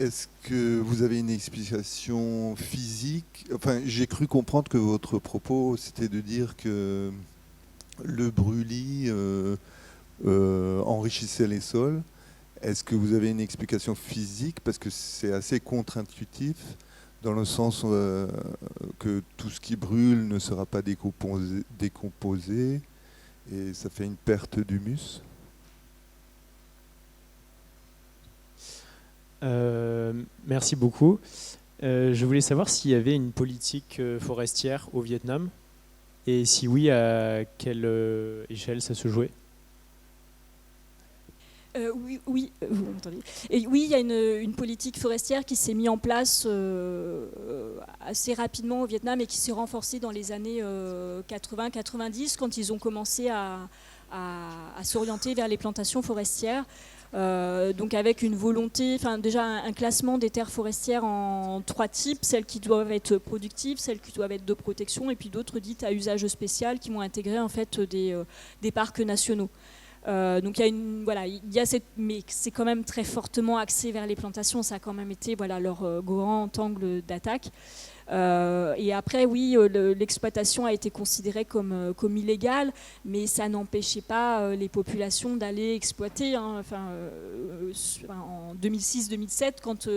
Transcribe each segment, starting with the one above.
est-ce que vous avez une explication physique? Enfin, j'ai cru comprendre que votre propos, c'était de dire que le brûlis enrichissait les sols. Est-ce que vous avez une explication physique? Parce que c'est assez contre-intuitif, dans le sens que tout ce qui brûle ne sera pas décomposé et ça fait une perte d'humus. Merci beaucoup. Je voulais savoir s'il y avait une politique forestière au Vietnam et si oui, à quelle échelle ça se jouait. Oui, vous m'entendez. Et oui, il y a une politique forestière qui s'est mise en place assez rapidement au Vietnam et qui s'est renforcée dans les années 80-90 quand ils ont commencé à s'orienter vers les plantations forestières. Donc avec une volonté, enfin déjà un classement des terres forestières en 3 types, celles qui doivent être productives, celles qui doivent être de protection et puis d'autres dites à usage spécial qui vont intégrer en fait des parcs nationaux. Donc il y a mais c'est quand même très fortement axé vers les plantations. Ça a quand même été leur grand angle d'attaque. Et après, oui, l'exploitation a été considérée comme illégale, mais ça n'empêchait pas les populations d'aller exploiter. En 2006-2007, quand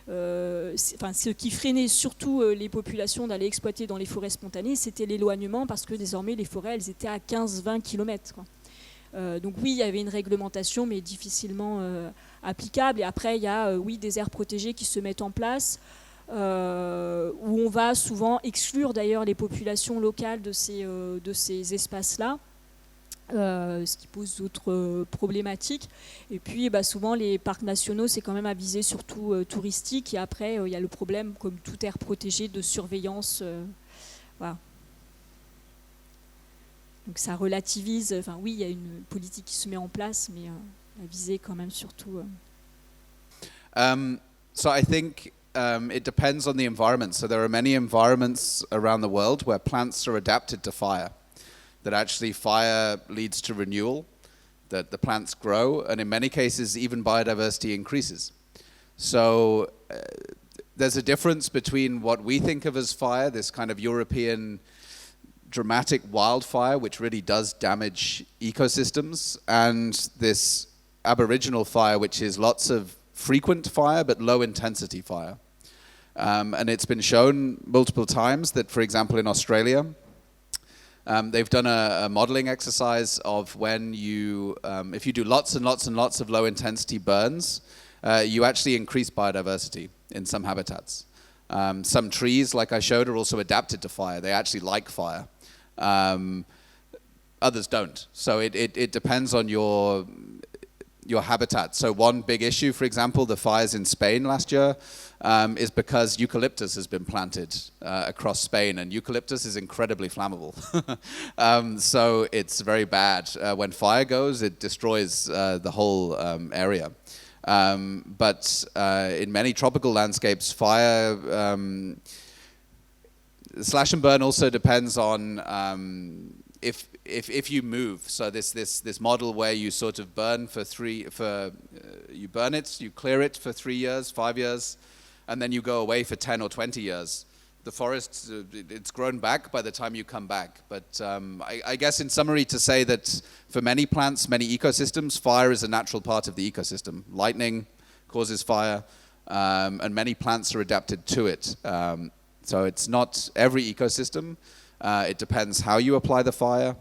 ce qui freinait surtout les populations d'aller exploiter dans les forêts spontanées, c'était l'éloignement, parce que désormais les forêts, elles étaient à 15-20 km. Donc oui, il y avait une réglementation, mais difficilement applicable. Et après, il y a des aires protégées qui se mettent en place, où on va souvent exclure d'ailleurs les populations locales de ces espaces-là, ce qui pose d'autres problématiques. Et puis souvent, les parcs nationaux, c'est quand même à viser surtout touristique. Et après, il y a le problème, comme toute aire protégée, de surveillance. Voilà. Donc ça relativise, enfin oui, il y a une politique qui se met en place, mais la visée quand même surtout. So I think it depends on the environment. So there are many environments around the world where plants are adapted to fire, that actually fire leads to renewal, that the plants grow, and in many cases even biodiversity increases. So there's a difference between what we think of as fire, this kind of European dramatic wildfire, which really does damage ecosystems, and this aboriginal fire, which is lots of frequent fire but low intensity fire. And it's been shown multiple times that, for example, in Australia, they've done a modeling exercise of when you, if you do lots and lots and lots of low intensity burns, you actually increase biodiversity in some habitats. Some trees, like I showed, are also adapted to fire. They actually like fire. Others don't. So it depends on your habitat. So one big issue, for example, the fires in Spain last year, is because eucalyptus has been planted across Spain, and eucalyptus is incredibly flammable. So it's very bad. When fire goes, it destroys the whole area. But in many tropical landscapes, fire slash and burn also depends on if you move. So this model where you sort of burn you burn it, you clear it for 3 years, 5 years, and then you go away for 10 or 20 years. The forest, it's grown back by the time you come back. But I guess in summary to say that for many plants, many ecosystems, fire is a natural part of the ecosystem. Lightning causes fire, and many plants are adapted to it. So it's not every ecosystem. It depends how you apply the fire.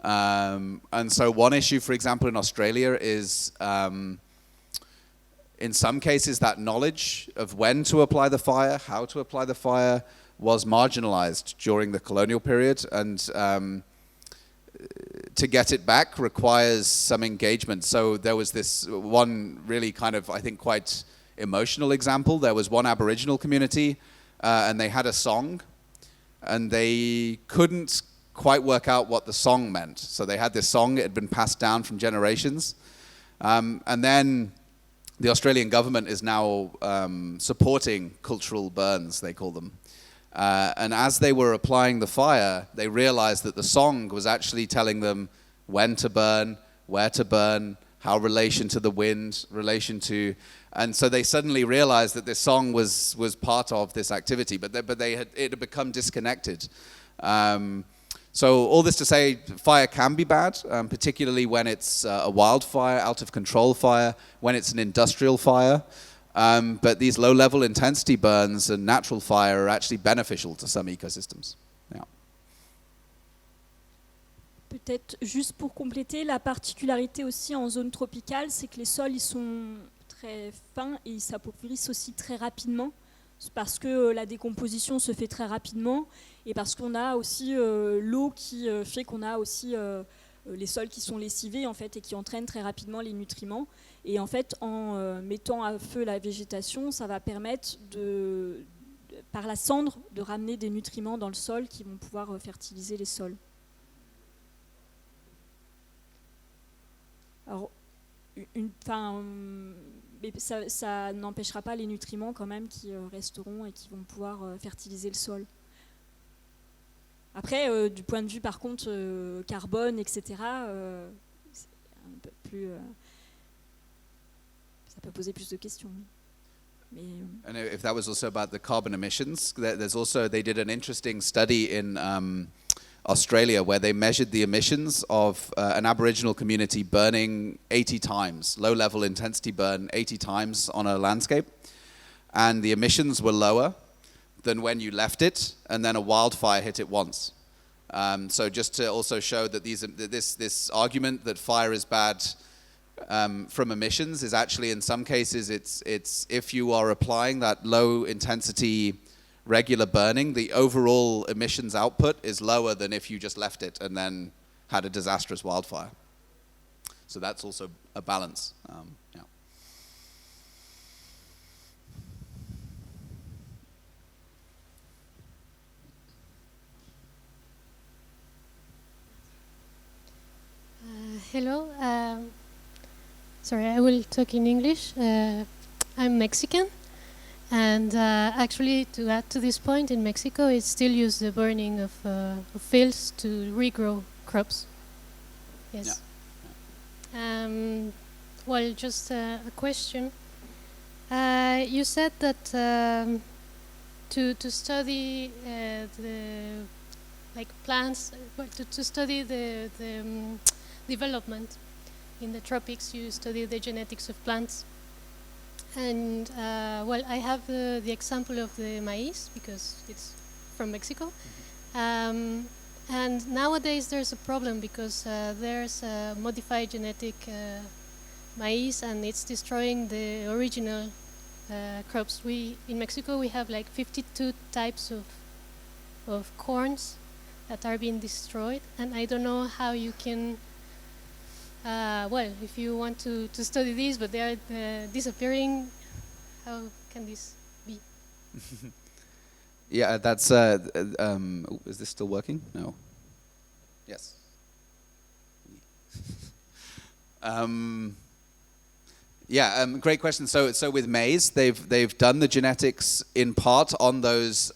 And so one issue, for example, in Australia is in some cases that knowledge of when to apply the fire, how to apply the fire, was marginalized during the colonial period. And to get it back requires some engagement. So there was this one really kind of, I think, quite emotional example. There was one Aboriginal community, and they had a song, and they couldn't quite work out what the song meant. So they had this song, it had been passed down from generations. And then the Australian government is now supporting cultural burns, they call them. And as they were applying the fire, they realized that the song was actually telling them when to burn, where to burn, how relation to the wind, relation to... And so they suddenly realized that this song was part of this activity, but it had become disconnected. So all this to say, fire can be bad, particularly when it's a wildfire, out of control fire, when it's an industrial fire. But these low-level intensity burns and natural fire are actually beneficial to some ecosystems. Yeah. Peut-être juste pour compléter, la particularité aussi en zone tropicale, c'est que les sols ils sont très fins et ils s'appauvrissent aussi très rapidement, parce que la décomposition se fait très rapidement et parce qu'on a aussi l'eau qui fait qu'on a aussi les sols qui sont lessivés en fait et qui entraînent très rapidement les nutriments. Et en fait, en mettant à feu la végétation, ça va permettre par la cendre de ramener des nutriments dans le sol qui vont pouvoir fertiliser les sols. Alors, mais ça n'empêchera pas les nutriments quand même qui resteront et qui vont pouvoir fertiliser le sol. Après, du point de vue par contre carbone, etc., c'est un peu plus, ça peut poser plus de questions. Mais, and if that was also about the carbon emissions, they did an interesting study in Australia where they measured the emissions of an Aboriginal community burning 80 times, low-level intensity burn 80 times on a landscape, and the emissions were lower than when you left it and then a wildfire hit it once. So just to also show that this argument that fire is bad from emissions is actually in some cases it's if you are applying that low intensity regular burning, the overall emissions output is lower than if you just left it and then had a disastrous wildfire. So that's also a balance. Yeah. Hello. Sorry, I will talk in English. I'm Mexican. And actually, to add to this point, in Mexico, it still uses the burning of fields to regrow crops. Yes. Yeah. Well, just a question. You said that to study the plants, to study the development in the tropics, you study the genetics of plants. And well, I have the example of the maize because it's from Mexico. And nowadays there's a problem because there's a modified genetic maize and it's destroying the original crops. In Mexico we have like 52 types of corns that are being destroyed, and I don't know how you can well, if you want to study this, but they are disappearing, how can this be? Yeah, that's, is this still working? No. Yes. Great question. So with maize, they've done the genetics in part on those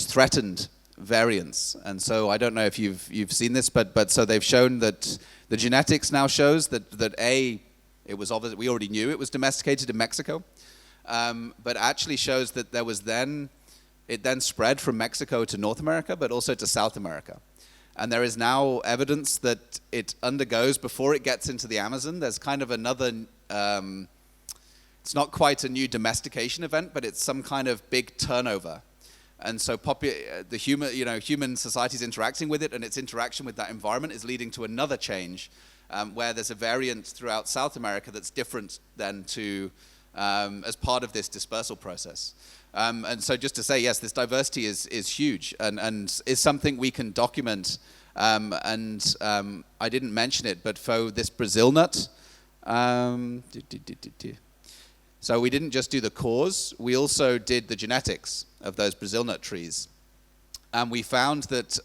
threatened variants, and so I don't know if you've seen this, but so they've shown that the genetics now shows that it was obvious, we already knew it was domesticated in Mexico, but actually shows that it then spread from Mexico to North America, but also to South America, and there is now evidence that it undergoes before it gets into the Amazon. There's kind of another. It's not quite a new domestication event, but it's some kind of big turnover. And so human society is interacting with it, and its interaction with that environment is leading to another change, where there's a variant throughout South America that's different than to as part of this dispersal process. And so just to say, yes, this diversity is huge and is something we can document. I didn't mention it, but for this Brazil nut, so we didn't just do the cause, we also did the genetics of those Brazil nut trees. And we found that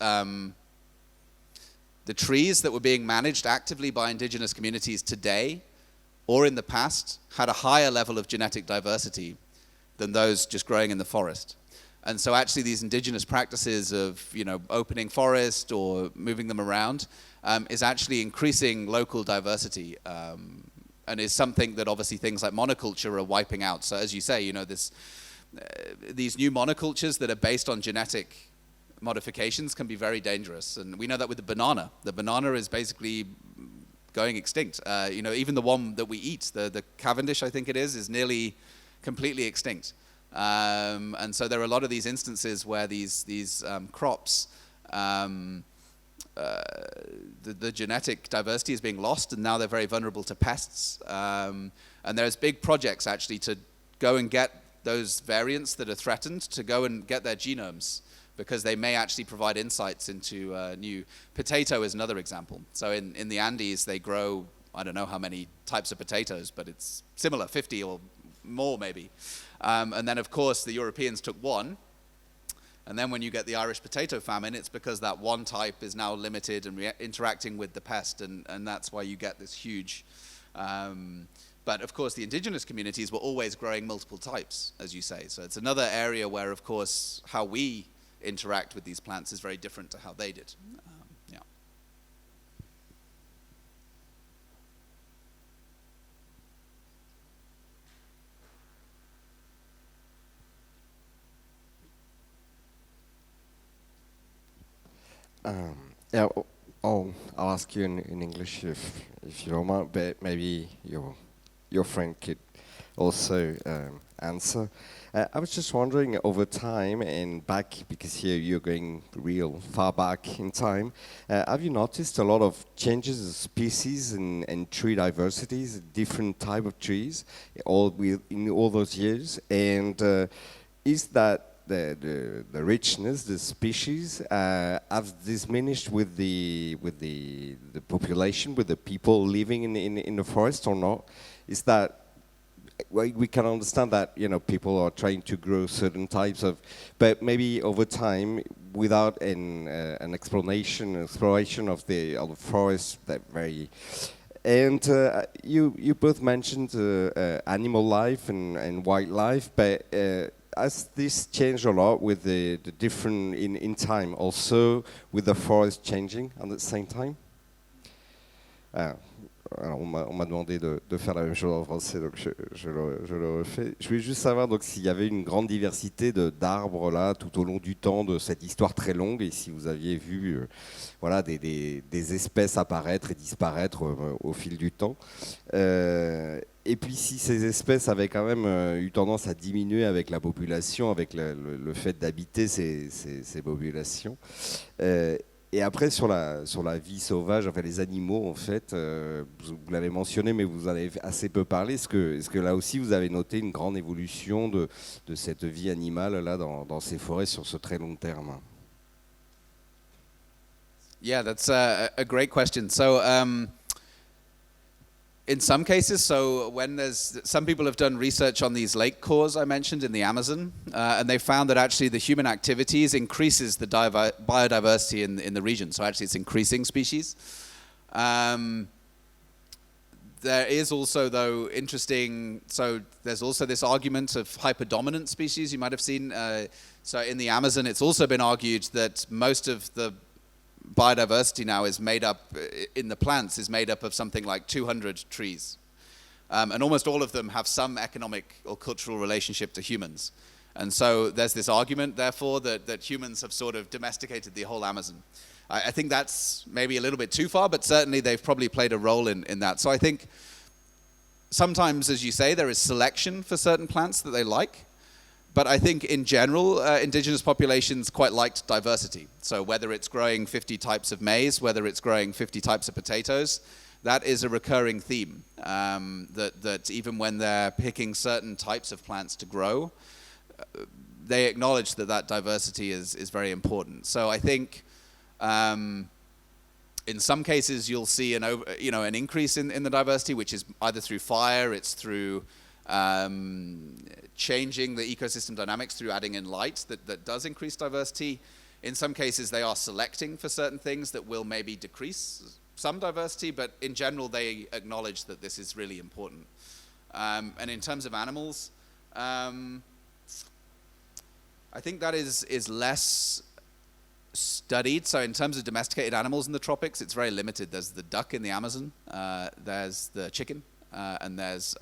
the trees that were being managed actively by indigenous communities today or in the past had a higher level of genetic diversity than those just growing in the forest. And so actually these indigenous practices of opening forest or moving them around is actually increasing local diversity. and is something that obviously things like monoculture are wiping out. So as you say, you know, these new monocultures that are based on genetic modifications can be very dangerous. And we know that with the banana. The banana is basically going extinct. You know, even the one that we eat, the Cavendish, I think it is nearly completely extinct. And so there are a lot of these instances where these crops, the genetic diversity is being lost, and now they're very vulnerable to pests. And there's big projects actually to go and get those variants that are threatened, to go and get their genomes, because they may actually provide insights into new. Potato is another example. So in the Andes, they grow, I don't know how many types of potatoes, but it's similar, 50 or more maybe. And then of course the Europeans took one, and then when you get the Irish potato famine, it's because that one type is now limited and interacting with the pest, and that's why you get this huge. But of course the indigenous communities were always growing multiple types, as you say. So it's another area where of course how we interact with these plants is very different to how they did. Yeah. Yeah. I'll ask you in English if you don't mind, but maybe your friend could also answer. I was just wondering, over time and back, because here you're going real far back in time, have you noticed a lot of changes of species and tree diversities, different type of trees, in all those years? And is that the richness, the species, have diminished with the population, with the people living in the forest, or not? Is that we can understand that, you know, people are trying to grow certain types of, but maybe over time, without an exploration of the forest, that very. And you both mentioned animal life and wildlife, but has this changed a lot with the different in time, also with the forest changing at the same time? Alors on m'a demandé de faire la même chose en français, donc je le refais. Je voulais juste savoir donc s'il y avait une grande diversité d'arbres là tout au long du temps de cette histoire très longue, et si vous aviez vu voilà, des espèces apparaître et disparaître au fil du temps. Et puis si ces espèces avaient quand même eu tendance à diminuer avec la population, avec le fait d'habiter ces populations. Et après sur la vie sauvage, enfin les animaux en fait, vous l'avez mentionné mais vous en avez assez peu parlé. Est-ce que là aussi vous avez noté une grande évolution de cette vie animale là dans ces forêts sur ce très long terme? Yeah, that's a great question. So in some cases, so when some people have done research on these lake cores I mentioned in the Amazon, and they found that actually the human activities increases the biodiversity in the region. So actually it's increasing species. There is also, though, interesting, so there's also this argument of hyperdominant species you might have seen. So in the Amazon, it's also been argued that most of the biodiversity now is made up, in the plants, is made up of something like 200 trees. And almost all of them have some economic or cultural relationship to humans. And so there's this argument, therefore, that humans have sort of domesticated the whole Amazon. I think that's maybe a little bit too far, but certainly they've probably played a role in that. So I think sometimes, as you say, there is selection for certain plants that they like. But I think in general, indigenous populations quite liked diversity. So whether it's growing 50 types of maize, whether it's growing 50 types of potatoes, that is a recurring theme. That even when they're picking certain types of plants to grow, they acknowledge that diversity is very important. So I think in some cases you'll see an increase in the diversity, which is either through fire, it's through changing the ecosystem dynamics through adding in light that does increase diversity. In some cases they are selecting for certain things that will maybe decrease some diversity, but in general they acknowledge that this is really important. And in terms of animals, I think that is less studied. So in terms of domesticated animals in the tropics, it's very limited. There's the duck in the Amazon, there's the chicken, and there's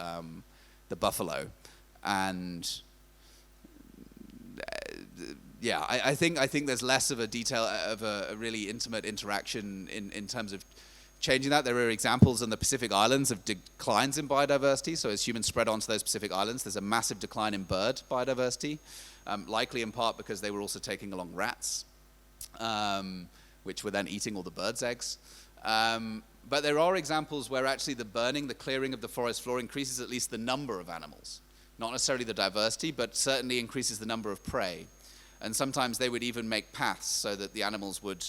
the buffalo. And yeah, I think there's less of a detail of a really intimate interaction in terms of changing that. There are examples in the Pacific Islands of declines in biodiversity. So as humans spread onto those Pacific Islands, there's a massive decline in bird biodiversity, likely in part because they were also taking along rats, which were then eating all the birds' eggs. But there are examples where actually the burning, the clearing of the forest floor increases at least the number of animals. Not necessarily the diversity, but certainly increases the number of prey. And sometimes they would even make paths so that the animals would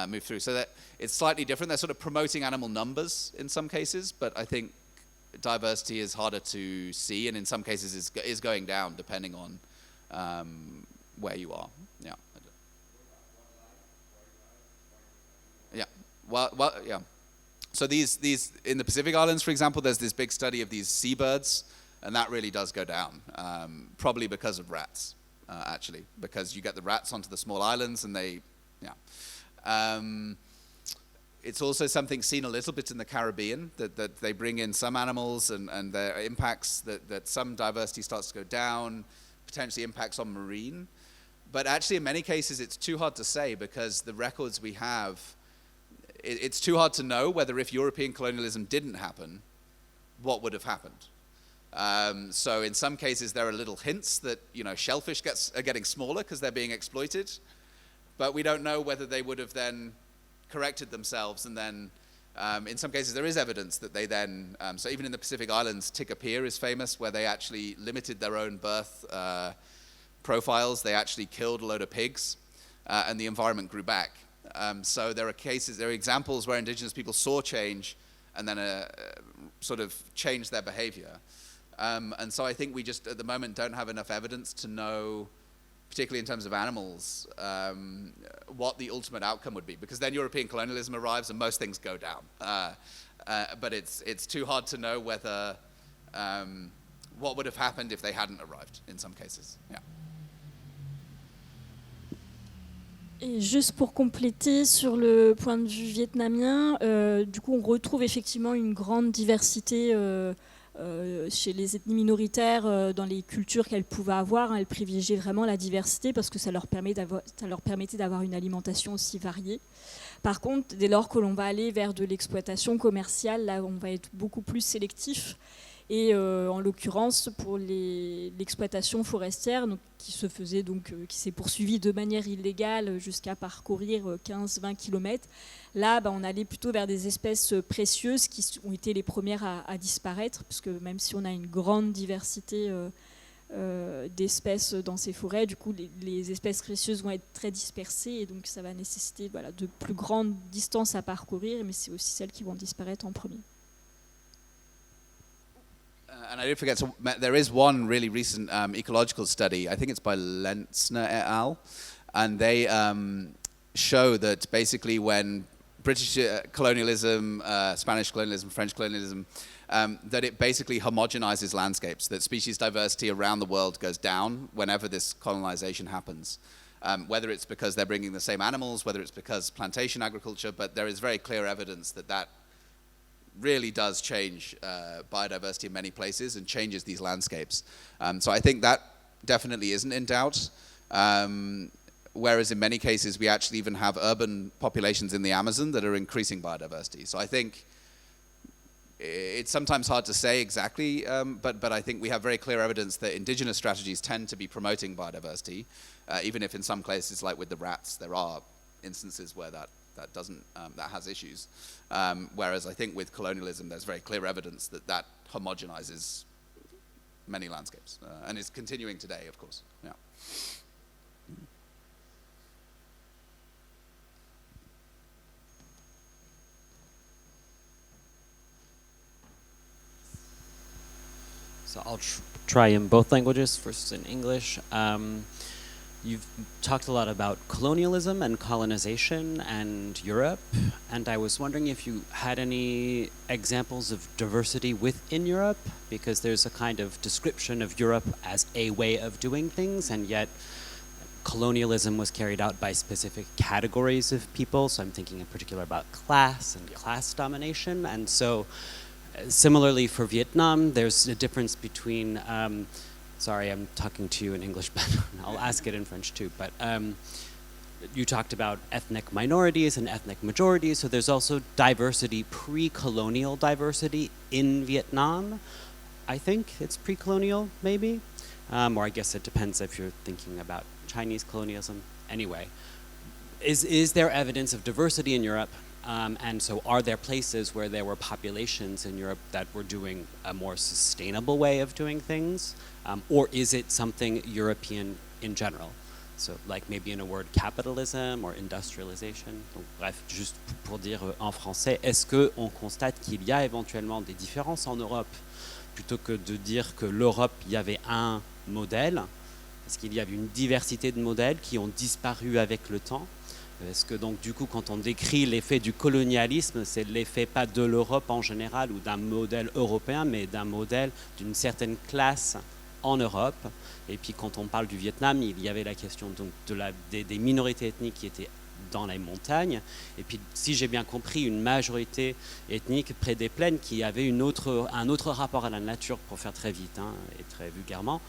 move through. So that it's slightly different. They're sort of promoting animal numbers in some cases, but I think diversity is harder to see, and in some cases is going down depending on where you are. Yeah. Yeah. Well, yeah. So these in the Pacific Islands, for example, there's this big study of these seabirds, and that really does go down, probably because of rats, actually, because you get the rats onto the small islands, and they, yeah. It's also something seen a little bit in the Caribbean, that they bring in some animals, and their impacts, that some diversity starts to go down, potentially impacts on marine. But actually, in many cases, it's too hard to say, because the records we have, it's too hard to know whether if European colonialism didn't happen, what would have happened. So in some cases, there are little hints that shellfish are getting smaller because they're being exploited, but we don't know whether they would have then corrected themselves. And then in some cases, there is evidence that they then, so even in the Pacific Islands, Tikopia is famous, where they actually limited their own birth profiles. They actually killed a load of pigs, and the environment grew back. So there are examples where indigenous people saw change and then sort of changed their behavior. And so I think we just, at the moment, don't have enough evidence to know, particularly in terms of animals, what the ultimate outcome would be. Because then European colonialism arrives and most things go down. But it's too hard to know whether, what would have happened if they hadn't arrived in some cases. Yeah. Et juste pour compléter sur le point de vue vietnamien, du coup on retrouve effectivement une grande diversité chez les ethnies minoritaires dans les cultures qu'elles pouvaient avoir. Elles privilégiaient vraiment la diversité parce que ça leur permettait d'avoir une alimentation aussi variée. Par contre, dès lors que l'on va aller vers de l'exploitation commerciale, là on va être beaucoup plus sélectif. Et en l'occurrence, pour l'exploitation forestière, donc, qui s'est poursuivie de manière illégale jusqu'à parcourir 15-20 km, là, on allait plutôt vers des espèces précieuses qui ont été les premières à disparaître, puisque même si on a une grande diversité d'espèces dans ces forêts, du coup, les espèces précieuses vont être très dispersées, et donc ça va nécessiter de plus grandes distances à parcourir, mais c'est aussi celles qui vont disparaître en premier. And I did forget, so there is one really recent ecological study, I think it's by Lentzner et al., and they show that basically when British colonialism, Spanish colonialism, French colonialism, that it basically homogenizes landscapes, that species diversity around the world goes down whenever this colonization happens. Whether it's because they're bringing the same animals, whether it's because plantation agriculture, but there is very clear evidence that really does change biodiversity in many places and changes these landscapes. So I think that definitely isn't in doubt. Whereas in many cases we actually even have urban populations in the Amazon that are increasing biodiversity. So I think it's sometimes hard to say exactly, but I think we have very clear evidence that indigenous strategies tend to be promoting biodiversity, even if in some places, like with the rats, there are instances where that has issues. Whereas I think with colonialism, there's very clear evidence that homogenizes many landscapes, and is continuing today, of course. Yeah. So I'll try in both languages, first in English. You've talked a lot about colonialism and colonization and Europe, and I was wondering if you had any examples of diversity within Europe, because there's a kind of description of Europe as a way of doing things, and yet colonialism was carried out by specific categories of people. So I'm thinking in particular about class and class domination, and so Similarly, for Vietnam, there's a difference between, sorry, I'm talking to you in English, but I'll ask it in French too, but you talked about ethnic minorities and ethnic majorities, so there's also diversity, pre-colonial diversity in Vietnam. I think it's pre-colonial, maybe, or I guess it depends if you're thinking about Chinese colonialism. Anyway, is there evidence of diversity in Europe? And so are there places where there were populations in Europe that were doing a more sustainable way of doing things? Or is it something European in general? So like maybe in a word, capitalism or industrialization. Donc, bref, juste pour dire en français, est-ce qu'on constate qu'il y a éventuellement des différences en Europe plutôt que de dire que l'Europe, il y avait un modèle? Est-ce qu'il y avait une diversité de modèles qui ont disparu avec le temps? Est-ce que donc du coup quand on décrit l'effet du colonialisme, c'est l'effet pas de l'Europe en général ou d'un modèle européen, mais d'un modèle d'une certaine classe en Europe? Et puis quand on parle du Vietnam, il y avait la question donc des minorités ethniques qui étaient dans les montagnes, et puis si j'ai bien compris, une majorité ethnique près des plaines qui avait un autre rapport à la nature, pour faire très vite et très vulgairement,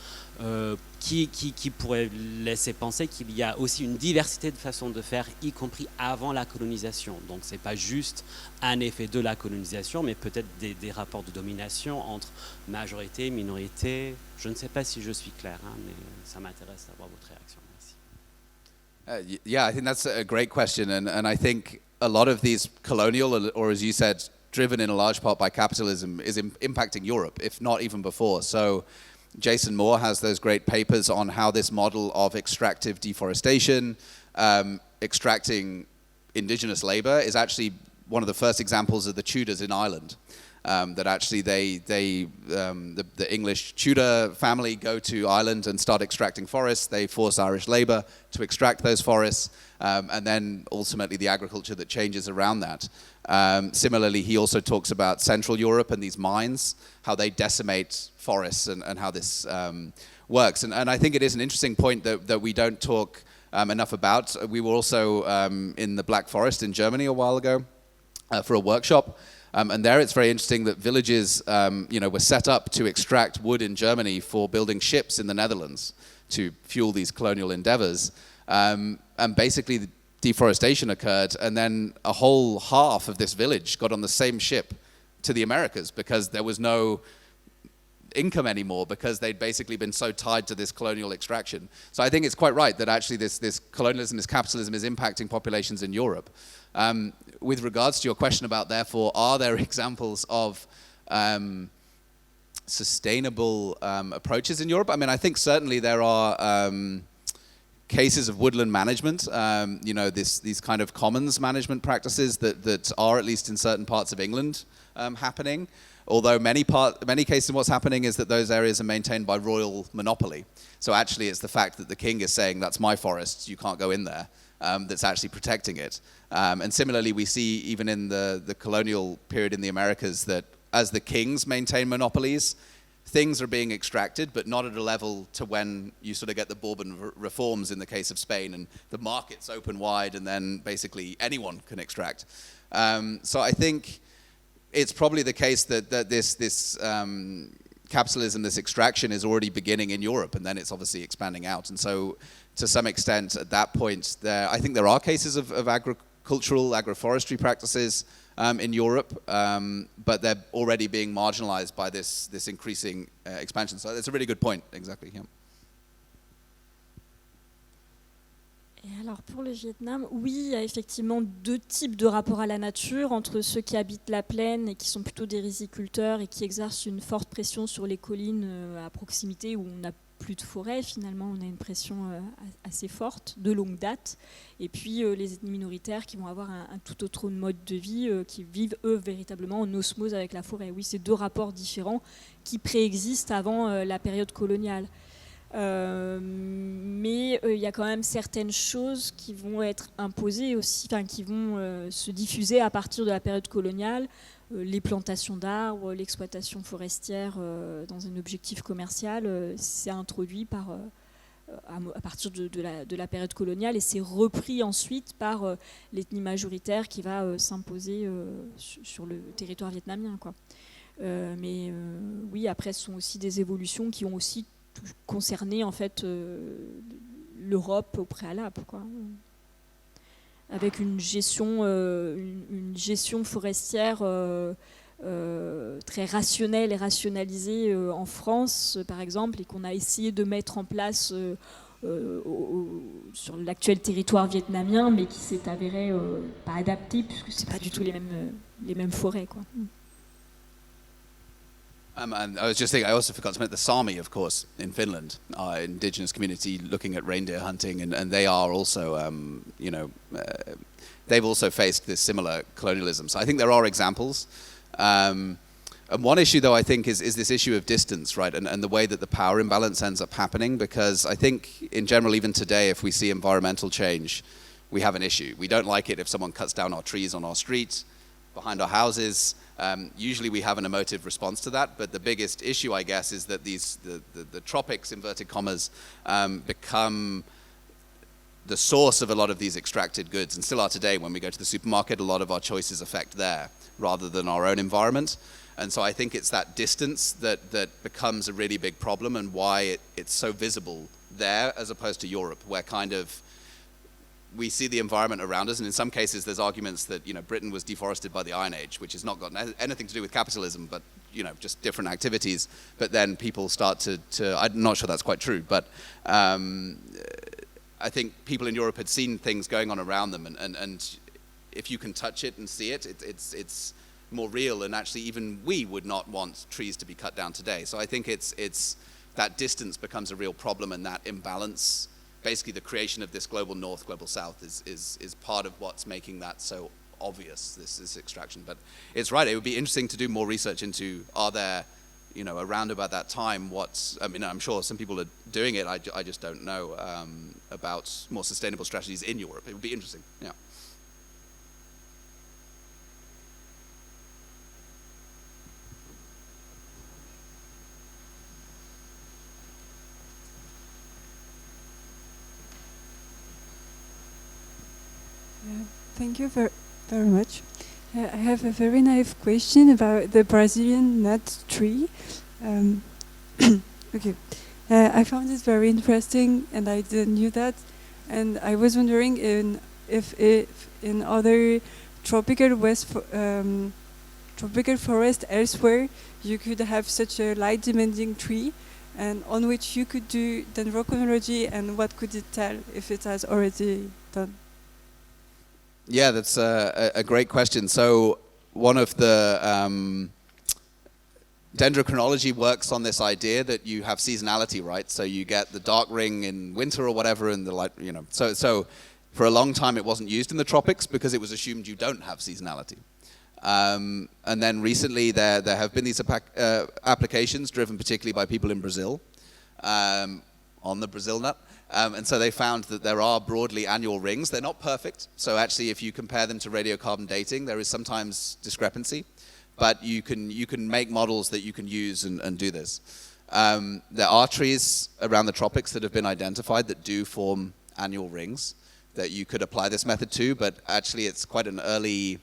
qui pourrait laisser penser qu'il y a aussi une diversité de façons de faire, y compris avant la colonisation. Donc c'est pas juste un effet de la colonisation, mais peut-être des rapports de domination entre majorité, minorité. Je ne sais pas si je suis clair, mais ça m'intéresse d'avoir votre réaction. Yeah, I think that's a great question, and I think a lot of these colonial, or as you said, driven in a large part by capitalism, is impacting Europe, if not even before. So Jason Moore has those great papers on how this model of extractive deforestation, extracting indigenous labor, is actually one of the first examples of the Tudors in Ireland. That actually the English Tudor family go to Ireland and start extracting forests. They force Irish labor to extract those forests, and then ultimately the agriculture that changes around that. Similarly, he also talks about Central Europe and these mines, how they decimate forests and how this works. And I think it is an interesting point that we don't talk enough about. We were also in the Black Forest in Germany a while ago for a workshop. And there it's very interesting that villages were set up to extract wood in Germany for building ships in the Netherlands to fuel these colonial endeavors. And basically the deforestation occurred, and then a whole half of this village got on the same ship to the Americas because there was no income anymore, because they'd basically been so tied to this colonial extraction. So I think it's quite right that actually this colonialism, this capitalism is impacting populations in Europe. With regards to your question about, therefore, are there examples of sustainable approaches in Europe? I mean, I think certainly there are cases of woodland management, these kind of commons management practices that are, at least in certain parts of England, happening. Although many cases what's happening is that those areas are maintained by royal monopoly. So actually it's the fact that the king is saying, that's my forest, you can't go in there, that's actually protecting it. And similarly, we see even in the colonial period in the Americas that as the kings maintain monopolies, things are being extracted, but not at a level to when you sort of get the Bourbon reforms in the case of Spain, and the markets open wide, and then basically anyone can extract. So I think it's probably the case that this capitalism, this extraction, is already beginning in Europe, and then it's obviously expanding out. And so, to some extent, at that point, I think there are cases of agricultural, agroforestry practices in Europe, but they're already being marginalized by this increasing expansion. So it's a really good point, exactly. Yeah. Et alors pour le Vietnam, oui, il y a effectivement deux types de rapports à la nature, entre ceux qui habitent la plaine et qui sont plutôt des riziculteurs et qui exercent une forte pression sur les collines à proximité où on n'a plus de forêt. Finalement, on a une pression assez forte, de longue date. Et puis les ethnies minoritaires qui vont avoir un tout autre mode de vie, qui vivent eux véritablement en osmose avec la forêt. Oui, c'est deux rapports différents qui préexistent avant la période coloniale. Mais il y a quand même certaines choses qui vont être imposées aussi, qui vont se diffuser à partir de la période coloniale. Les plantations d'arbres, l'exploitation forestière dans un objectif commercial, c'est introduit à partir de la période coloniale et c'est repris ensuite par l'ethnie majoritaire qui va s'imposer sur le territoire vietnamien, quoi. Mais oui, après, ce sont aussi des évolutions qui ont aussi concerné en fait l'Europe au préalable, quoi. Avec une gestion forestière très rationnelle et rationalisée en France, par exemple, et qu'on a essayé de mettre en place sur l'actuel territoire vietnamien, mais qui s'est avéré pas adapté, puisque c'est pas du tout les mêmes forêts, quoi. And I was just thinking, I also forgot to mention the Sami, of course, in Finland, indigenous community looking at reindeer hunting, and they are also, they've also faced this similar colonialism. So I think there are examples. And one issue, though, I think is this issue of distance, right, and the way that the power imbalance ends up happening, because I think, in general, even today, if we see environmental change, we have an issue. We don't like it if someone cuts down our trees on our street, behind our houses. Usually we have an emotive response to that, but the biggest issue, I guess, is that the tropics, inverted commas, become the source of a lot of these extracted goods, and still are today. When we go to the supermarket, a lot of our choices affect there rather than our own environment. And so I think it's that distance that becomes a really big problem, and why it's so visible there as opposed to Europe, where kind of we see the environment around us, and in some cases there's arguments that Britain was deforested by the Iron Age, which has not got anything to do with capitalism, but just different activities. But then people start to I'm not sure that's quite true, but I think people in Europe had seen things going on around them, and if you can touch it and see it, it's more real, and actually even we would not want trees to be cut down today. So I think it's that distance becomes a real problem, and that imbalance, basically the creation of this global north, global south is part of what's making that so obvious, this extraction. But it's right, it would be interesting to do more research into, are there, around about that time, I'm sure some people are doing it, I just don't know about more sustainable strategies in Europe. It would be interesting, yeah. Thank you very much. I have a very naive question about the Brazilian nut tree. Okay, I found it very interesting, and I didn't knew that. And I was wondering if in other tropical forest elsewhere you could have such a light-demanding tree, and on which you could do dendrochronology, and what could it tell if it has already done? Yeah, that's a great question. So one of the dendrochronology works on this idea that you have seasonality, right? So you get the dark ring in winter or whatever, and the light, So for a long time it wasn't used in the tropics because it was assumed you don't have seasonality. And then recently there have been these applications driven particularly by people in Brazil on the Brazil nut. And so they found that there are broadly annual rings. They're not perfect. So actually, if you compare them to radiocarbon dating, there is sometimes discrepancy. But you can make models that you can use and do this. There are trees around the tropics that have been identified that do form annual rings that you could apply this method to. But actually, it's quite an early...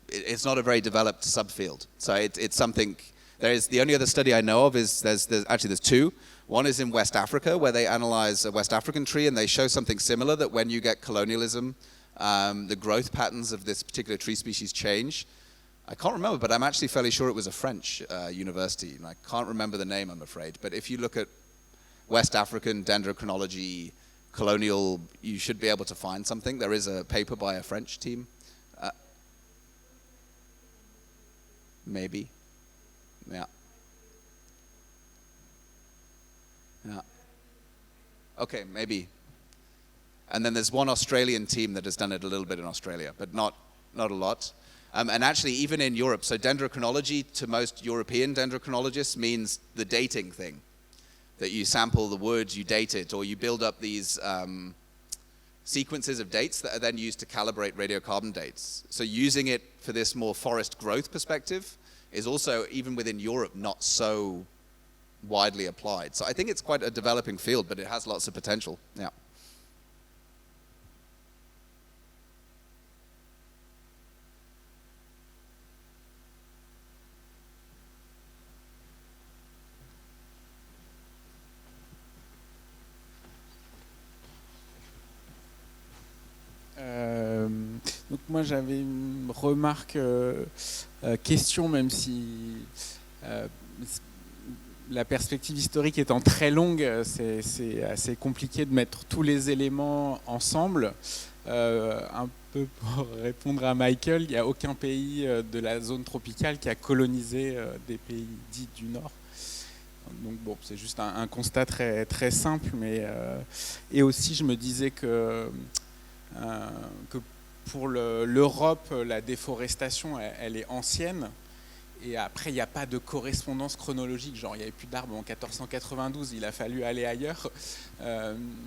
it's not a very developed subfield. So it's something... The only other study I know of is there's two. One is in West Africa, where they analyze a West African tree, and they show something similar, that when you get colonialism, the growth patterns of this particular tree species change. I can't remember, but I'm actually fairly sure it was a French university, and I can't remember the name, I'm afraid. But if you look at West African dendrochronology, colonial, you should be able to find something. There is a paper by a French team. Maybe. Yeah. Yeah. Okay, maybe. And then there's one Australian team that has done it a little bit in Australia, but not a lot. And actually, even in Europe, so dendrochronology to most European dendrochronologists means the dating thing. That you sample the wood, you date it, or you build up these sequences of dates that are then used to calibrate radiocarbon dates. So using it for this more forest growth perspective is also, even within Europe, not so widely applied. So I think it's quite a developing field, but it has lots of potential. Yeah. moi j'avais une remarque, question, même si la perspective historique étant très longue, c'est assez compliqué de mettre tous les éléments ensemble. Un peu pour répondre à Michael, il n'y a aucun pays de la zone tropicale qui a colonisé des pays dits du Nord. Donc bon, c'est juste un constat très, très simple, mais et aussi je me disais que pour l'Europe, la déforestation, elle est ancienne. Et après, il n'y a pas de correspondance chronologique, genre il n'y avait plus d'arbres en 1492, il a fallu aller ailleurs.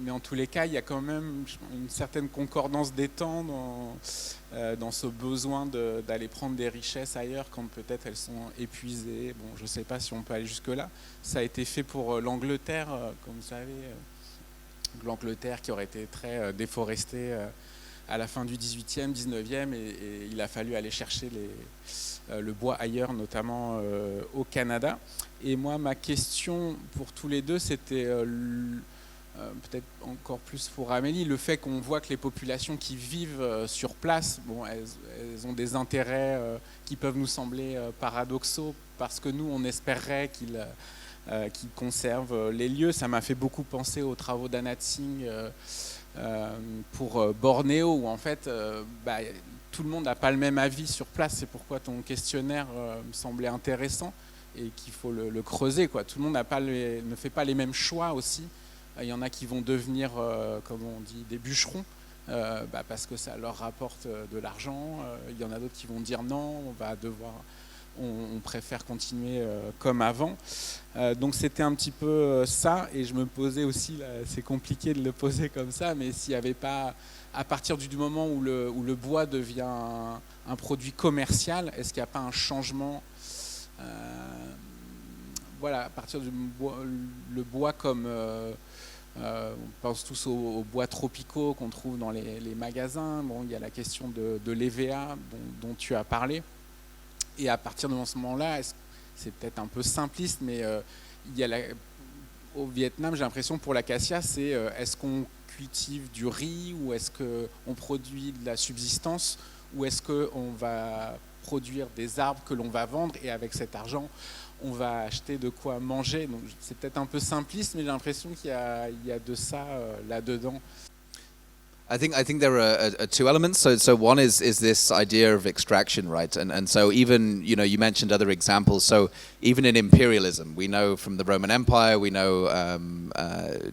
Mais en tous les cas, il y a quand même une certaine concordance des temps dans ce besoin d'aller prendre des richesses ailleurs quand peut-être elles sont épuisées. Bon, je ne sais pas si on peut aller jusque-là. Ça a été fait pour l'Angleterre, comme vous savez, l'Angleterre qui aurait été très déforestée à la fin du 18e, 19e, et il a fallu aller chercher le bois ailleurs, notamment au Canada. Et moi, ma question pour tous les deux, c'était peut-être encore plus pour Amélie, le fait qu'on voit que les populations qui vivent sur place, bon, elles ont des intérêts qui peuvent nous sembler paradoxaux, parce que nous, on espérerait qu'ils conservent les lieux. Ça m'a fait beaucoup penser aux travaux d'Anna Tsing pour Bornéo, où en fait tout le monde n'a pas le même avis sur place. C'est pourquoi ton questionnaire me semblait intéressant et qu'il faut le creuser, quoi. Tout le monde ne fait pas les mêmes choix aussi. Il y en a qui vont devenir, comme on dit, des bûcherons, parce que ça leur rapporte de l'argent. Il y en a d'autres qui vont dire non, on préfère continuer comme avant. Donc c'était un petit peu ça, et je me posais aussi, là, c'est compliqué de le poser comme ça, mais s'il n'y avait pas, à partir du moment où le bois devient un produit commercial, est-ce qu'il n'y a pas un changement, voilà, à partir du bois, le bois comme on pense tous aux bois tropicaux qu'on trouve dans les magasins. Bon, il y a la question de l'EVA dont tu as parlé. Et à partir de ce moment-là, c'est peut-être un peu simpliste, mais il y a au Vietnam, j'ai l'impression pour l'acacia, c'est est-ce qu'on cultive du riz, ou est-ce qu'on produit de la subsistance, ou est-ce qu'on va produire des arbres que l'on va vendre, et avec cet argent, on va acheter de quoi manger. Donc c'est peut-être un peu simpliste, mais j'ai l'impression qu'il y a de ça là-dedans. I think there are two elements. So one is this idea of extraction, right? And so even, you mentioned other examples. So even in imperialism, we know from the Roman Empire, we know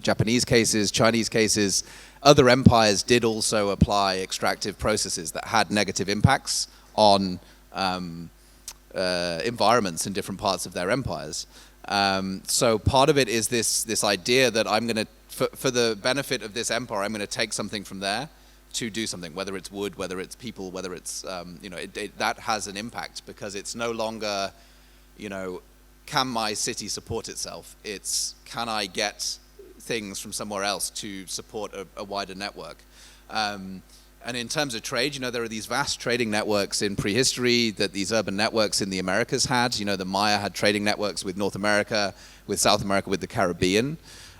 Japanese cases, Chinese cases, other empires did also apply extractive processes that had negative impacts on environments in different parts of their empires. So part of it is this idea that I'm going to, for the benefit of this empire, I'm going to take something from there to do something, whether it's wood, whether it's people, whether it's, that has an impact, because it's no longer, can my city support itself? It's, can I get things from somewhere else to support a wider network? And in terms of trade, there are these vast trading networks in prehistory that these urban networks in the Americas had. The Maya had trading networks with North America, with South America, with the Caribbean.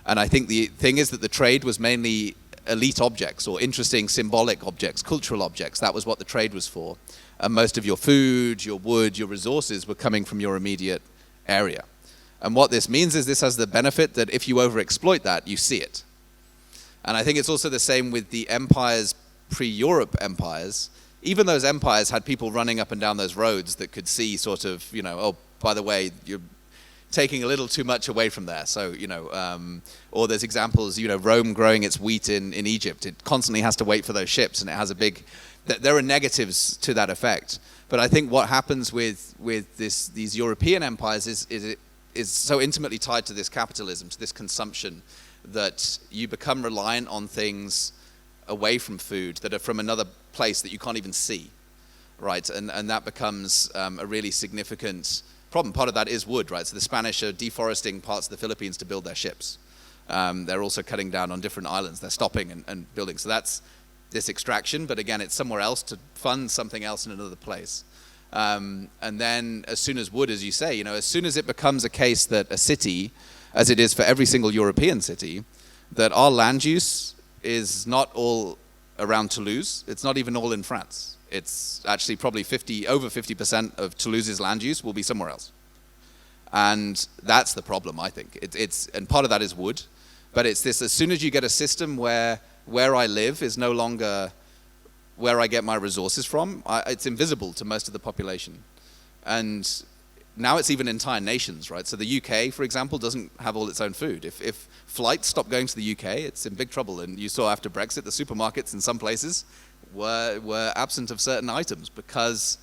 And I think the thing is that the trade was mainly elite objects, or interesting symbolic objects, cultural objects. That was what the trade was for. And most of your food, your wood, your resources were coming from your immediate area. And what this means is this has the benefit that if you overexploit that, you see it. And I think it's also the same with the empires, pre-Europe empires. Even those empires had people running up and down those roads that could see sort of, oh, by the way, you're taking a little too much away from there. So, or there's examples, Rome growing its wheat in Egypt. It constantly has to wait for those ships, and it has there are negatives to that effect. But I think what happens with these European empires is so intimately tied to this capitalism, to this consumption, that you become reliant on things away from food that are from another place that you can't even see, right? And that becomes a really significant problem. Part of that is wood, right? So the Spanish are deforesting parts of the Philippines to build their ships. They're also cutting down on different islands. They're stopping and building. So that's this extraction, but again, it's somewhere else to fund something else in another place. And then as soon as wood, as you say, as soon as it becomes a case that a city, as it is for every single European city, that our land use is not all around Toulouse. It's not even all in France. It's actually probably over 50% of Toulouse's land use will be somewhere else. And that's the problem, I think. And part of that is wood, but it's this, as soon as you get a system where I live is no longer where I get my resources from, it's invisible to most of the population. And now it's even entire nations, right? So the UK, for example, doesn't have all its own food. If flights stop going to the UK, it's in big trouble. And you saw after Brexit, the supermarkets in some places were absent of certain items because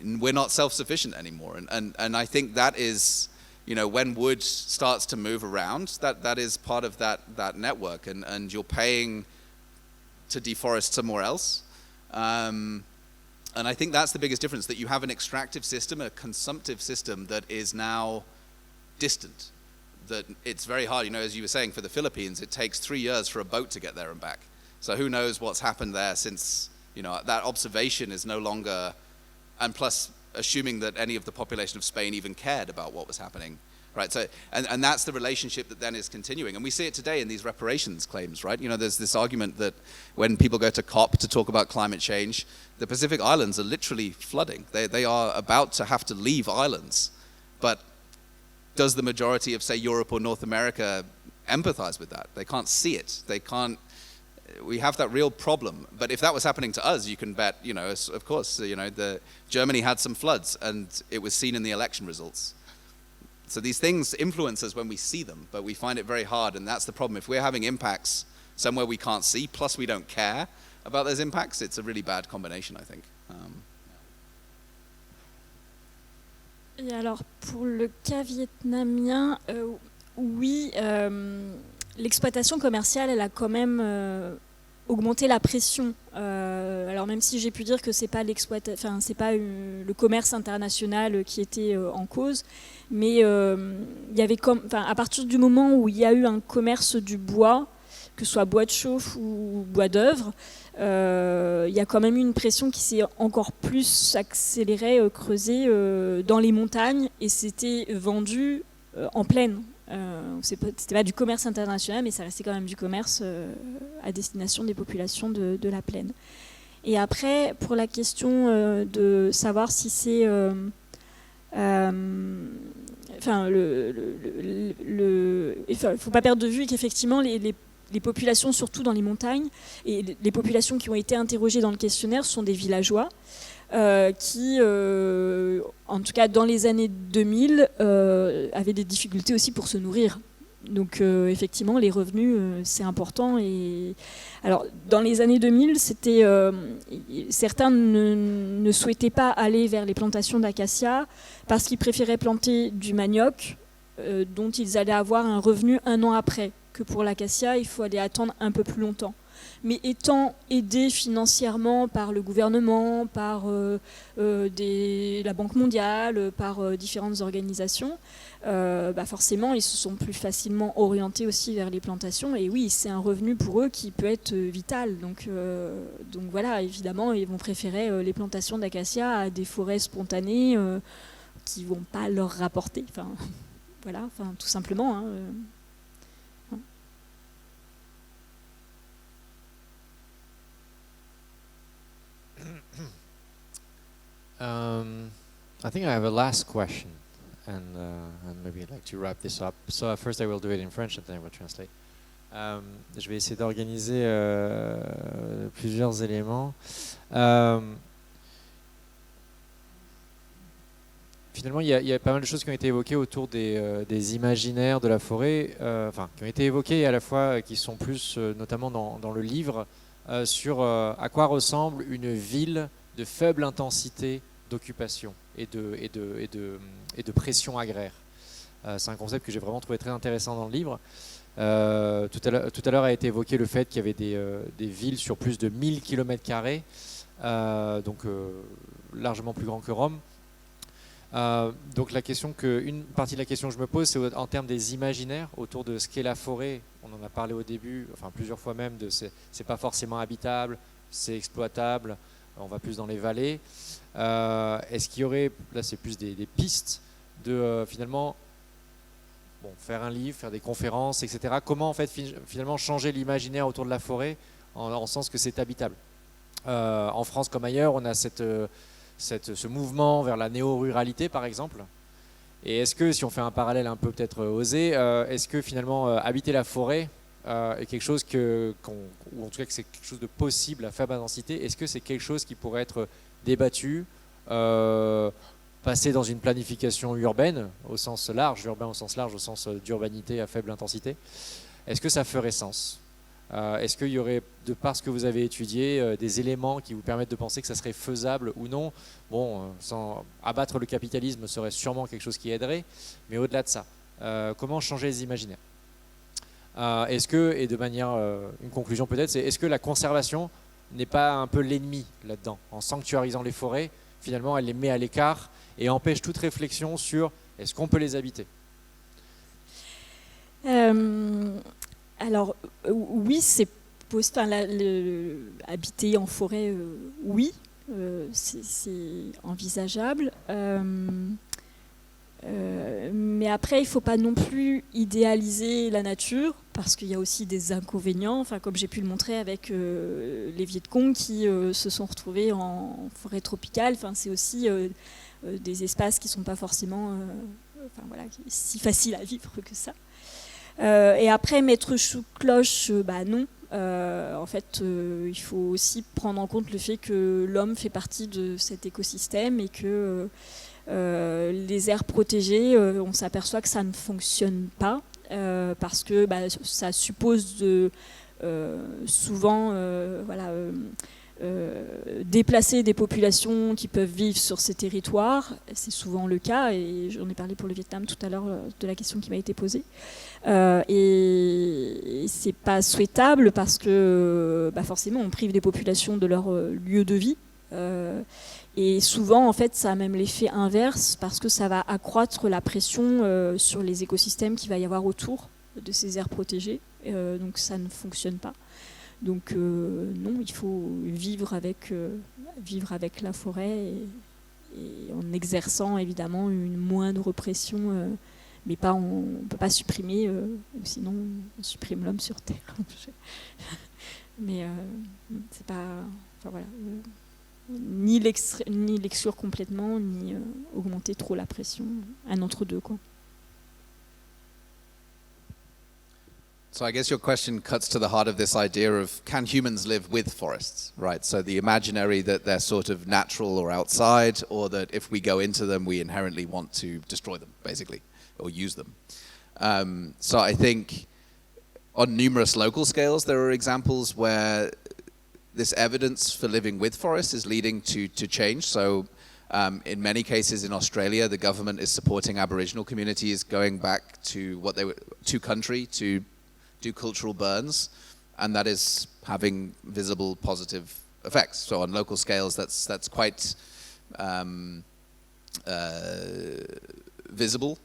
we're not self-sufficient anymore. And I think that is, when wood starts to move around, that is part of that network. And you're paying to deforest somewhere else. And I think that's the biggest difference, that you have an extractive system, a consumptive system that is now distant. That it's very hard, as you were saying, for the Philippines, it takes 3 years for a boat to get there and back. So who knows what's happened there since, that observation is no longer, and plus assuming that any of the population of Spain even cared about what was happening, right? So, and that's the relationship that then is continuing. And we see it today in these reparations claims, right? There's this argument that when people go to COP to talk about climate change, the Pacific Islands are literally flooding. They are about to have to leave islands. But does the majority of, say, Europe or North America empathize with that? They can't see it. We have that real problem. But if that was happening to us, you can bet, of course, Germany had some floods and it was seen in the election results. So these things influence us when we see them, but we find it very hard, and that's the problem. If we're having impacts somewhere we can't see, plus we don't care about those impacts, it's a really bad combination, I think. Et alors, pour le cas vietnamien, oui, l'exploitation commerciale, elle a quand même augmenté la pression. Alors même si j'ai pu dire que c'est pas le commerce international qui était en cause, mais il y avait à partir du moment où il y a eu un commerce du bois, que ce soit bois de chauffe ou bois d'œuvre, il y a quand même eu une pression qui s'est encore plus accélérée, creusée dans les montagnes, et c'était vendu en plaine. C'était pas du commerce international, mais ça restait quand même du commerce à destination des populations de la plaine. Et après, pour la question de savoir si c'est... il faut pas perdre de vue qu'effectivement les populations, surtout dans les montagnes, et les populations qui ont été interrogées dans le questionnaire sont des villageois qui, en tout cas dans les années 2000, avaient des difficultés aussi pour se nourrir. Donc effectivement, les revenus, c'est important. Et alors, dans les années 2000, certains ne souhaitaient pas aller vers les plantations d'acacia parce qu'ils préféraient planter du manioc, dont ils allaient avoir un revenu 1 an après. Que pour l'acacia, il faut aller attendre un peu plus longtemps. Mais étant aidés financièrement par le gouvernement, par la Banque mondiale, par différentes organisations, forcément, ils se sont plus facilement orientés aussi vers les plantations. Et oui, c'est un revenu pour eux qui peut être vital. Donc voilà, évidemment, ils vont préférer les plantations d'acacia à des forêts spontanées qui ne vont pas leur rapporter. Voilà, tout simplement. I think I have a last question, and maybe I'd like to wrap this up. So first I will do it in French, and then I will translate. Je vais essayer d'organiser plusieurs éléments. Finalement, il y a pas mal de choses qui ont été évoquées autour des imaginaires de la forêt, qui ont été évoquées et à la fois qui sont plus, notamment dans le livre, sur à quoi ressemble une ville de faible intensité d'occupation et de pression agraire. C'est un concept que j'ai vraiment trouvé très intéressant dans le livre. Tout à l'heure a été évoqué le fait qu'il y avait des villes sur plus de 1000 km², donc largement plus grand que Rome. Donc une partie de la question que je me pose, c'est en termes des imaginaires autour de ce qu'est la forêt. On en a parlé au début, plusieurs fois même, c'est pas forcément habitable, c'est exploitable, on va plus dans les vallées. Est-ce qu'il y aurait, là c'est plus des pistes de finalement faire un livre, faire des conférences, etc. Comment en fait finalement changer l'imaginaire autour de la forêt en sens que c'est habitable. En France comme ailleurs, on a ce mouvement vers la néo-ruralité, par exemple. Et est-ce que, si on fait un parallèle un peu peut-être osé, est-ce que finalement habiter la forêt est quelque chose ou en tout cas que c'est quelque chose de possible à faible densité? Est-ce que c'est quelque chose qui pourrait être débattu, passer dans une planification urbaine au sens large, urbain au sens large, au sens d'urbanité à faible intensité? Est-ce que ça ferait sens? Est-ce qu'il y aurait, de par ce que vous avez étudié, des éléments qui vous permettent de penser que ça serait faisable ou non? Bon, sans abattre le capitalisme serait sûrement quelque chose qui aiderait, mais au-delà de ça, comment changer les imaginaires? Est-ce que, et de manière, une conclusion peut-être, c'est est-ce que la conservation n'est pas un peu l'ennemi là-dedans? En sanctuarisant les forêts, finalement, elle les met à l'écart et empêche toute réflexion sur est-ce qu'on peut les habiter? Alors, oui, c'est habiter en forêt, oui, c'est envisageable. Mais après, il ne faut pas non plus idéaliser la nature, parce qu'il y a aussi des inconvénients, enfin, comme j'ai pu le montrer avec les Vietcong qui se sont retrouvés en forêt tropicale. Enfin, c'est aussi des espaces qui ne sont pas forcément si faciles à vivre que ça. Et après, mettre sous cloche, non. En fait, il faut aussi prendre en compte le fait que l'homme fait partie de cet écosystème et que les aires protégées, on s'aperçoit que ça ne fonctionne pas parce que ça suppose souvent déplacer des populations qui peuvent vivre sur ces territoires. C'est souvent le cas, et j'en ai parlé pour le Vietnam tout à l'heure de la question qui m'a été posée. Et c'est pas souhaitable parce que forcément on prive des populations de leur lieu de vie. Et souvent, en fait, ça a même l'effet inverse parce que ça va accroître la pression sur les écosystèmes qu'il va y avoir autour de ces aires protégées. Donc ça ne fonctionne pas. Donc non, il faut vivre avec la forêt et en exerçant évidemment une moindre pression, mais pas, on ne peut pas supprimer, sinon on supprime l'homme sur Terre. Mais c'est pas, enfin voilà, ni l'exclure complètement, ni augmenter trop la pression, un entre-deux quoi. So I guess your question cuts to the heart of this idea of can humans live with forests, right? So the imaginary that they're sort of natural or outside, or that if we go into them, we inherently want to destroy them, basically, or use them. So I think on numerous local scales, there are examples where this evidence for living with forests is leading to change. So in many cases in Australia, the government is supporting Aboriginal communities going back to what they were, to country, to do cultural burns, and that is having visible positive effects. So on local scales, that's quite visible.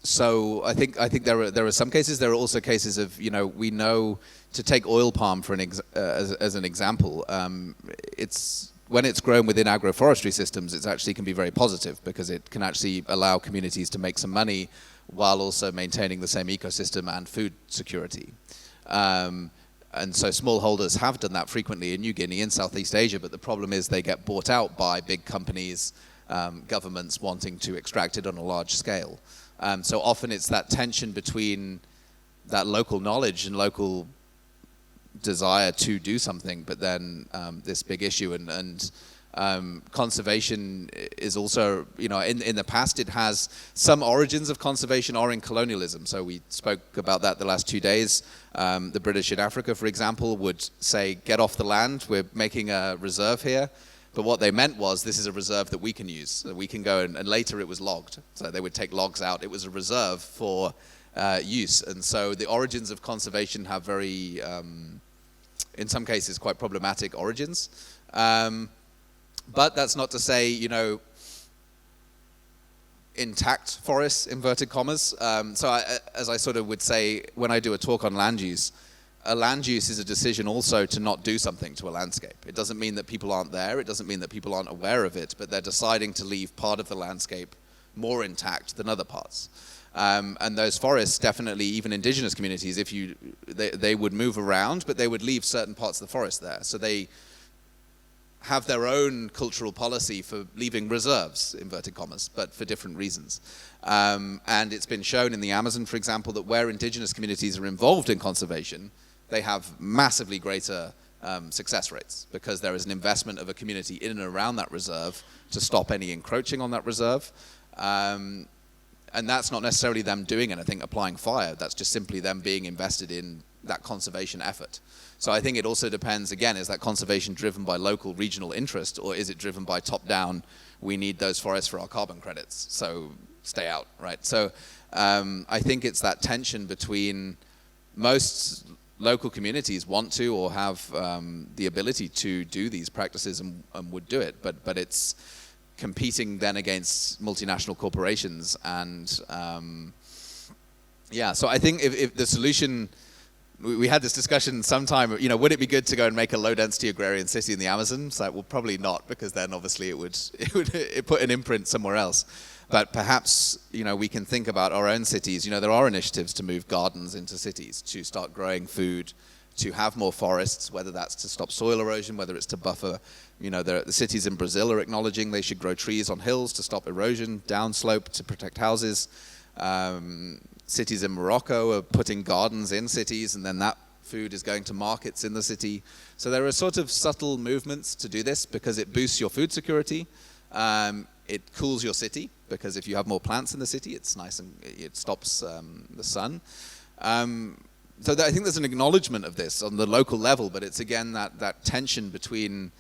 So I think there are some cases. There are also cases of, we know, to take oil palm for as an example. It's when it's grown within agroforestry systems, it actually can be very positive because it can actually allow communities to make some money while also maintaining the same ecosystem and food security. And so smallholders have done that frequently in New Guinea and Southeast Asia, but the problem is they get bought out by big companies, governments wanting to extract it on a large scale. So often it's that tension between that local knowledge and local desire to do something, but then this big issue and conservation is also, in the past it has some origins of conservation are in colonialism. So we spoke about that the last 2 days. The British in Africa, for example, would say, get off the land, we're making a reserve here. But what they meant was, this is a reserve that we can use. We can go and later it was logged. So they would take logs out. It was a reserve for use. And so the origins of conservation have very, in some cases, quite problematic origins. But that's not to say, intact forests, inverted commas. As I sort of would say, when I do a talk on land use, a land use is a decision also to not do something to a landscape. It doesn't mean that people aren't there. It doesn't mean that people aren't aware of it, but they're deciding to leave part of the landscape more intact than other parts. And those forests, definitely, even indigenous communities, they would move around, but they would leave certain parts of the forest there. So they have their own cultural policy for leaving reserves, inverted commas, but for different reasons. And it's been shown in the Amazon, for example, that where indigenous communities are involved in conservation, they have massively greater success rates, because there is an investment of a community in and around that reserve to stop any encroaching on that reserve. And that's not necessarily them doing anything, applying fire. That's just simply them being invested in that conservation effort. So I think it also depends, again, is that conservation driven by local, regional interest, or is it driven by top-down, we need those forests for our carbon credits, so stay out, right? So I think it's that tension between most local communities want to or have the ability to do these practices and would do it, but it's competing then against multinational corporations. And so I think if the solution, we had this discussion sometime, would it be good to go and make a low-density agrarian city in the Amazon? So, well, probably not, because then obviously it would put an imprint somewhere else. But perhaps, we can think about our own cities. There are initiatives to move gardens into cities, to start growing food, to have more forests, whether that's to stop soil erosion, whether it's to buffer. The cities in Brazil are acknowledging they should grow trees on hills to stop erosion, downslope to protect houses. Cities in Morocco are putting gardens in cities, and then that food is going to markets in the city. So there are sort of subtle movements to do this, because it boosts your food security. It cools your city, because if you have more plants in the city, it's nice and it stops the sun. So I think there's an acknowledgement of this on the local level, but it's again that tension between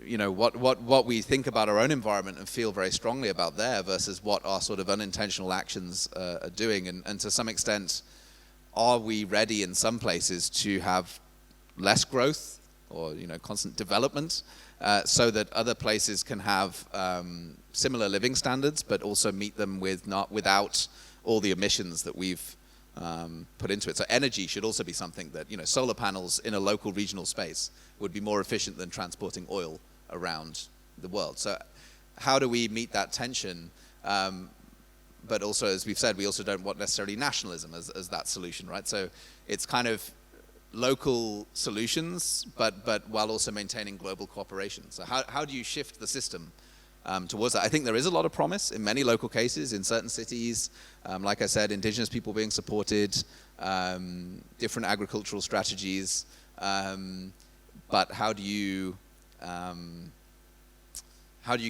what we think about our own environment and feel very strongly about there versus what our sort of unintentional actions are doing. And to some extent, are we ready in some places to have less growth or constant development so that other places can have similar living standards, but also meet them without all the emissions that we've put into it. So energy should also be something that, solar panels in a local regional space would be more efficient than transporting oil around the world. So how do we meet that tension? But also, as we've said, we also don't want necessarily nationalism as that solution, right? So it's kind of local solutions, but while also maintaining global cooperation. So how do you shift the system towards that? I think there is a lot of promise in many local cases, in certain cities. Like I said, indigenous people being supported, different agricultural strategies. But how do you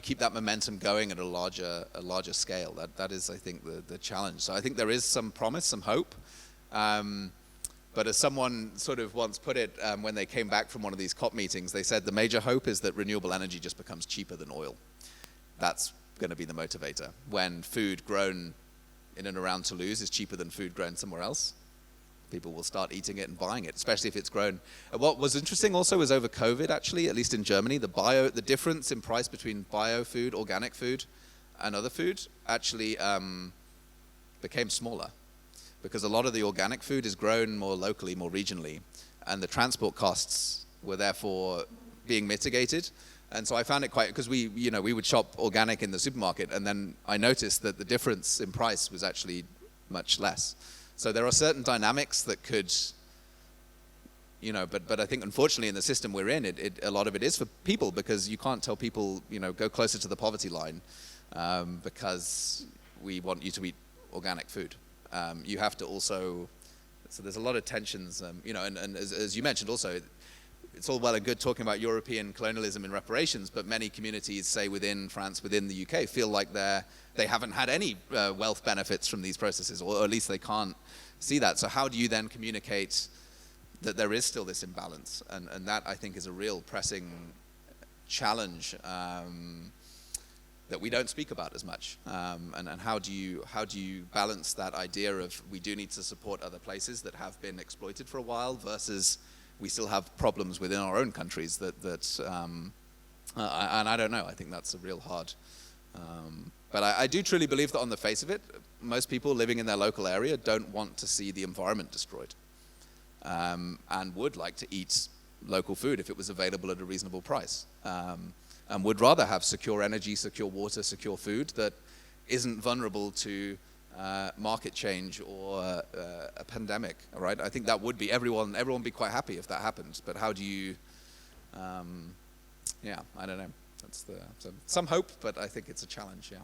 keep that momentum going at a larger scale? That is, I think, the challenge. So I think there is some promise, some hope. But as someone sort of once put it, when they came back from one of these COP meetings, they said the major hope is that renewable energy just becomes cheaper than oil. That's going to be the motivator. When food grown in and around Toulouse is cheaper than food grown somewhere else, people will start eating it and buying it, especially if it's grown. What was interesting also was over COVID, actually, at least in Germany, the difference in price between bio food, organic food, and other food actually became smaller, because a lot of the organic food is grown more locally, more regionally, and the transport costs were therefore being mitigated. And so I found it quite, because we would shop organic in the supermarket, and then I noticed that the difference in price was actually much less. So there are certain dynamics that could, but I think unfortunately in the system we're in, a lot of it is for people, because you can't tell people, go closer to the poverty line because we want you to eat organic food. You have to also, so there's a lot of tensions, and as you mentioned also, it's all well and good talking about European colonialism and reparations, but many communities, say within France, within the UK, feel like they haven't had any wealth benefits from these processes, or at least they can't see that. So how do you then communicate that there is still this imbalance? And that, I think, is a real pressing challenge that we don't speak about as much. And how do you balance that idea of we do need to support other places that have been exploited for a while versus we still have problems within our own countries and I don't know, I think that's a real hard, but I do truly believe that on the face of it, most people living in their local area don't want to see the environment destroyed, and would like to eat local food if it was available at a reasonable price, and would rather have secure energy, secure water, secure food that isn't vulnerable to market change or a pandemic, right? I think that would be everyone would be quite happy if that happened. But how do you? Yeah, I don't know. That's some hope, but I think it's a challenge. Yeah.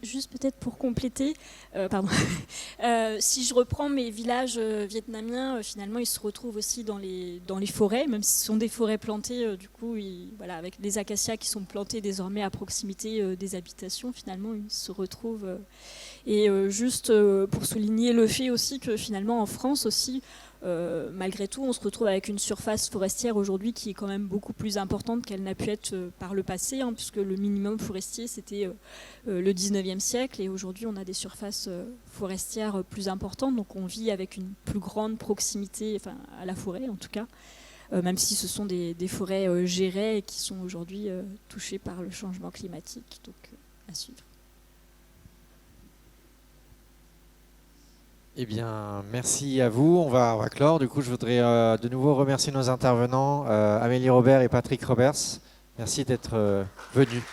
Juste peut-être pour compléter, pardon. Si je reprends mes villages vietnamiens, finalement ils se retrouvent aussi dans les forêts, même si ce sont des forêts plantées, du coup voilà, avec des acacias qui sont plantés désormais à proximité des habitations, finalement ils se retrouvent. Et juste pour souligner le fait aussi que finalement en France aussi, malgré tout, on se retrouve avec une surface forestière aujourd'hui qui est quand même beaucoup plus importante qu'elle n'a pu être par le passé, hein, puisque le minimum forestier c'était le 19e siècle et aujourd'hui on a des surfaces forestières plus importantes, donc on vit avec une plus grande proximité, enfin, à la forêt en tout cas, même si ce sont des forêts gérées et qui sont aujourd'hui touchées par le changement climatique, donc à suivre. Eh bien, merci à vous. On va clore. Du coup, je voudrais de nouveau remercier nos intervenants, Amélie Robert et Patrick Roberts. Merci d'être venus.